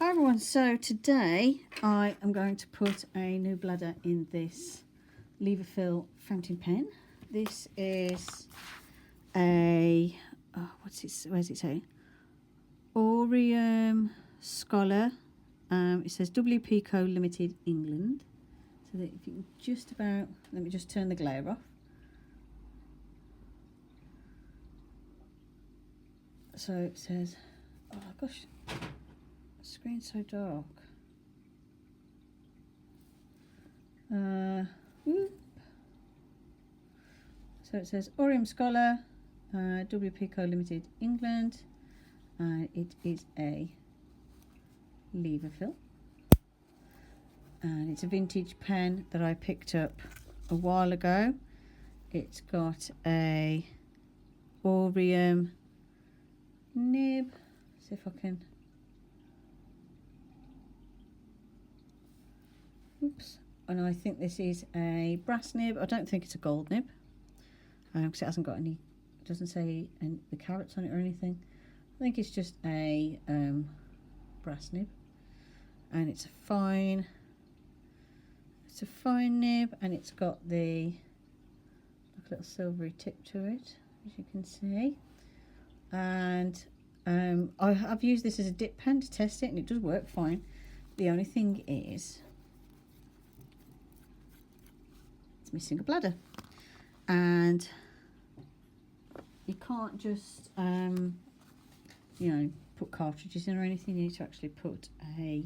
Hi everyone, so today I am going to put a new bladder in this lever fill fountain pen. This is a, where's it say? Orium Scholar. It says WP Co Limited England. So that if you can just about, let me just turn the glare off. So it says, oh gosh, the screen's so dark. So it says Orium Scholar, WP Co Limited England. It is a lever fill. And it's a vintage pen that I picked up a while ago. It's got a Orium nib. See if I can. Oops. And I think this is a brass nib. I don't think it's a gold nib because it hasn't got any. It doesn't say the carats on it or anything. I think it's just a brass nib, and it's a fine. It's a fine nib, and it's got the like a little silvery tip to it, as you can see. And I've used this as a dip pen to test it, and it does work fine. The only thing is, it's missing a bladder, and you can't just you know, put cartridges in or anything. You need to actually put a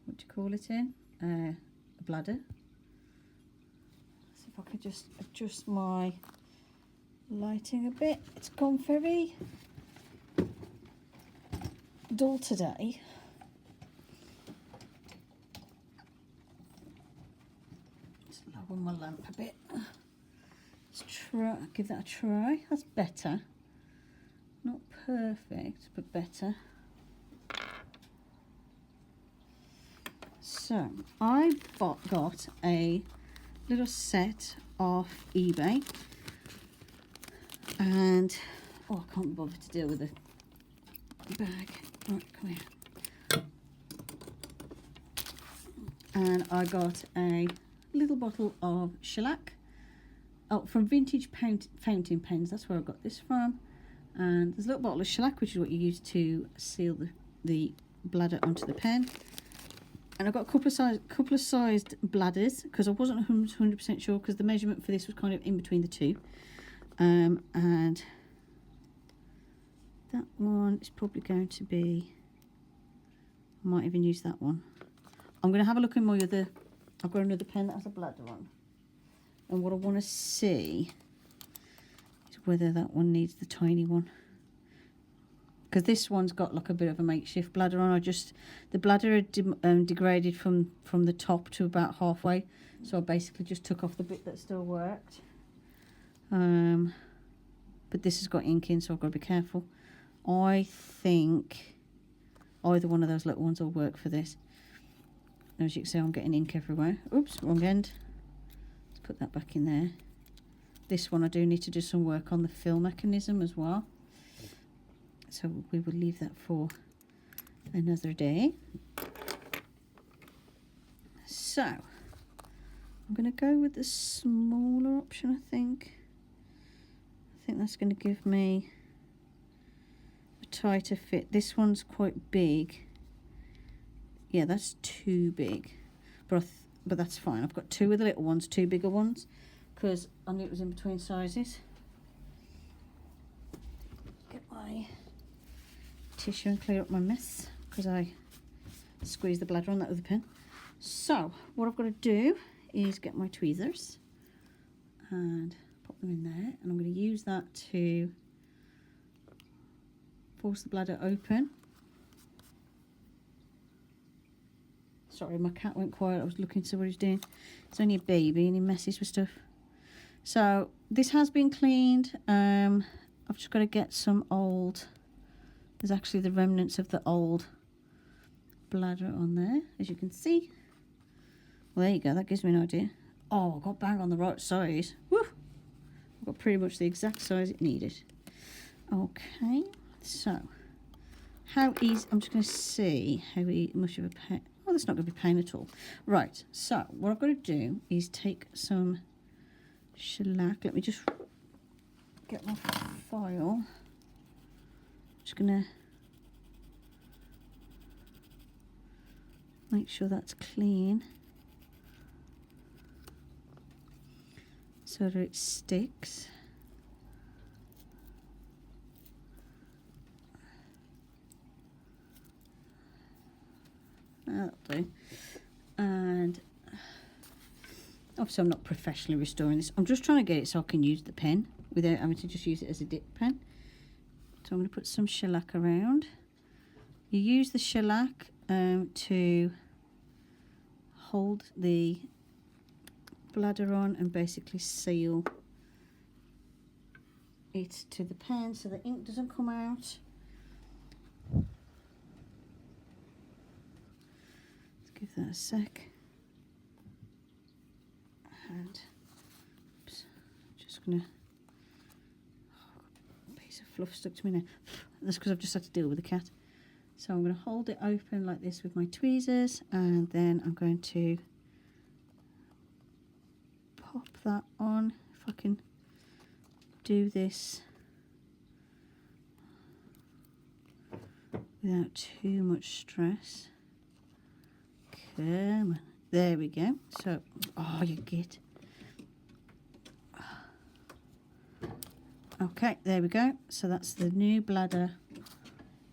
what do you call it in? A bladder. See if I could just adjust my lighting a bit. It's gone very dull today. Just lower my lamp a bit. Let's try, give that a try. That's better. Not perfect, but better. So I got a little set off eBay, and oh, I can't bother to deal with the bag. Right, come here. And I got a little bottle of shellac. Oh, from Vintage Fountain Pens. That's where I got this from. And there's a little bottle of shellac, which is what you use to seal the bladder onto the pen. And I've got a couple of sized bladders, because I wasn't 100% sure, because the measurement for this was kind of in between the two. And that one is probably going to be, I might even use that one. I'm going to have a look in my other, I've got another pen that has a bladder on. And what I want to see is whether that one needs the tiny one. Because this one's got like a bit of a makeshift bladder on. The bladder had degraded from the top to about halfway. So I basically just took off the bit that still worked. But this has got ink in, so I've got to be careful. I think either one of those little ones will work for this. As you can see, I'm getting ink everywhere. Oops, wrong end. Let's put that back in there. This one I do need to do some work on the fill mechanism as well. So we will leave that for another day. So I'm going to go with the smaller option, I think. I think that's going to give me a tighter fit. This one's quite big. Yeah, that's too big. But that's fine. I've got two of the little ones, two bigger ones, because I knew it was in between sizes. Get my tissue and clear up my mess, because I squeezed the bladder on that other pen. So what I've got to do is get my tweezers and pop them in there, and I'm going to use that to force the bladder open. Sorry, my cat went quiet. I was looking to see what he was doing. It's only a baby and he messes with stuff. So this has been cleaned. I've just got to get some old, there's actually the remnants of the old bladder on there, as you can see. Well, there you go, that gives me an idea. Oh, I got bang on the right size. Woo! got pretty much the exact size it needed. Okay, so how easy, I'm just going to see how much of a pain. Oh, that's not going to be pain at all. Right, so what I've got to do is take some shellac. Let me just get my file. Just going to make sure that's clean so that it sticks. That'll do. And obviously I'm not professionally restoring this. I'm just trying to get it so I can use the pen without having to just use it as a dip pen. So I'm going to put some shellac around. You use the shellac to hold the bladder on and basically seal it to the pen so the ink doesn't come out. Let's give that a sec. And oops, just gonna, a piece of fluff stuck to me now. That's because I've just had to deal with the cat. So I'm going to hold it open like this with my tweezers, and then I'm going to pop that on. If I can do this without too much stress. Come on. There we go. So, oh, you get. Okay, there we go. So that's the new bladder.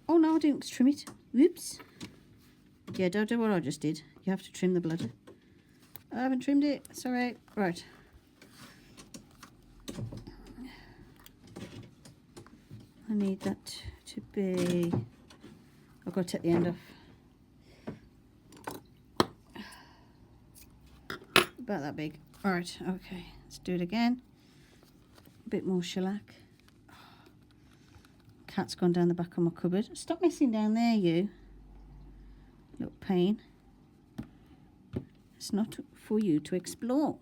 Oh no, I didn't trim it. Whoops. Yeah, don't do what I just did. You have to trim the bladder. I haven't trimmed it. It's alright. Right. I need that to be... I've got to take the end off. About that big. Alright, okay. Let's do it again. A bit more shellac. Cat's gone down the back of my cupboard. Stop messing down there, you. Little pain. It's not for you to explore.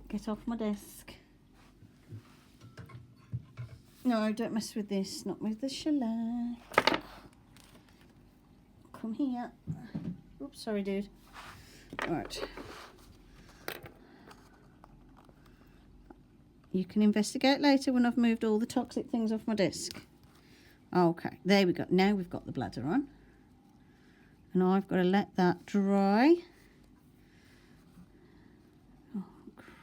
Get off my desk. No, don't mess with this. Not with the shellac. Come here. Oops, sorry, dude. Alright. You can investigate later when I've moved all the toxic things off my desk. Okay, there we go. Now we've got the bladder on. And I've got to let that dry. Oh, crap.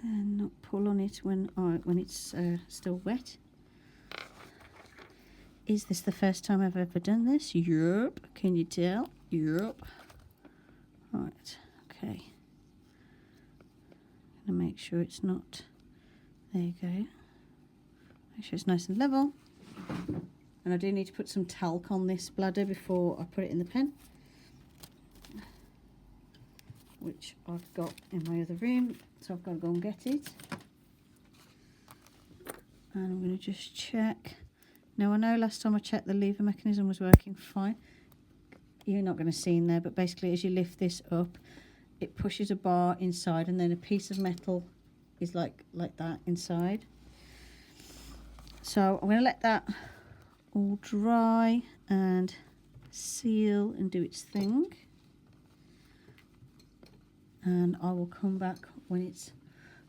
And not pull on it when it's still wet. Is this the first time I've ever done this? Yup. Can you tell? Yup. Right, okay. Gonna make sure it's not, there you go, make sure it's nice and level. And I do need to put some talc on this bladder before I put it in the pen, which I've got in my other room, so I've got to go and get it. And I'm going to just check. Now I know last time I checked the lever mechanism was working fine. You're not going to see in there, but basically as you lift this up, it pushes a bar inside, and then a piece of metal is like that inside. So I'm going to let that all dry and seal and do its thing. And I will come back when it's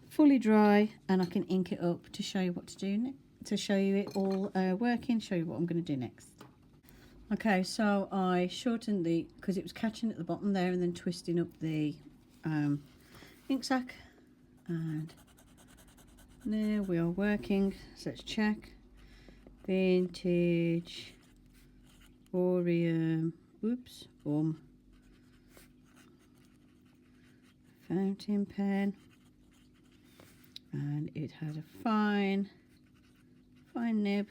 fully dry and I can ink it up to show you what to do, to show you it all working, show you what I'm going to do next. Okay, so I shortened because it was catching at the bottom there and then twisting up the ink sac, and now we are working. So let's check. Vintage Orium, fountain pen, and it has a fine nib,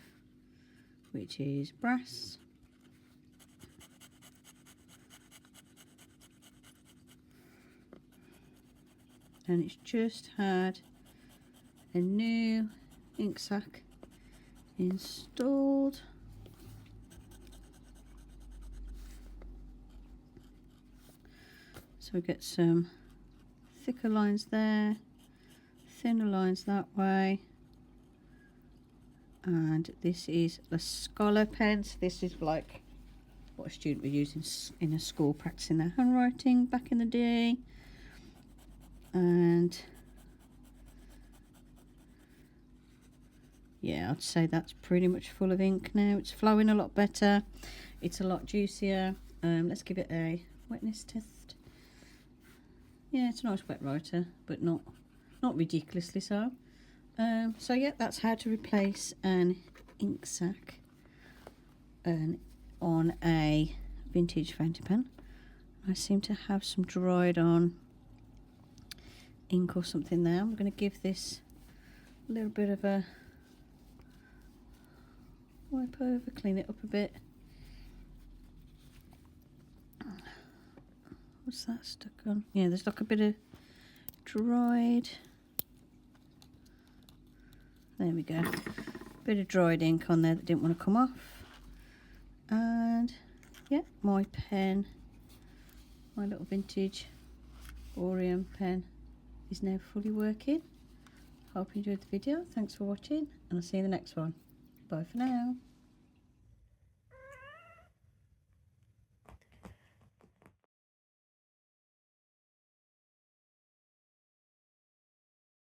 which is brass. And it's just had a new ink sac installed. So we get some thicker lines there, thinner lines that way. And this is a scholar pen. So this is like what a student would use in a school practicing their handwriting back in the day. And yeah, I'd say that's pretty much full of ink now. It's flowing a lot better. It's a lot juicier. Let's give it a wetness test. Yeah, it's a nice wet writer, but not ridiculously so. So yeah, that's how to replace an ink sac on a vintage fountain pen. I seem to have some dried on ink or something there. I'm going to give this a little bit of a wipe over, clean it up a bit. What's that stuck on? Yeah, there's like a bit of dried. There we go. Bit of dried ink on there that didn't want to come off. And yeah, my pen, my little vintage Orium pen is now fully working. Hope you enjoyed the video. Thanks for watching, and I'll see you in the next one. Bye for now.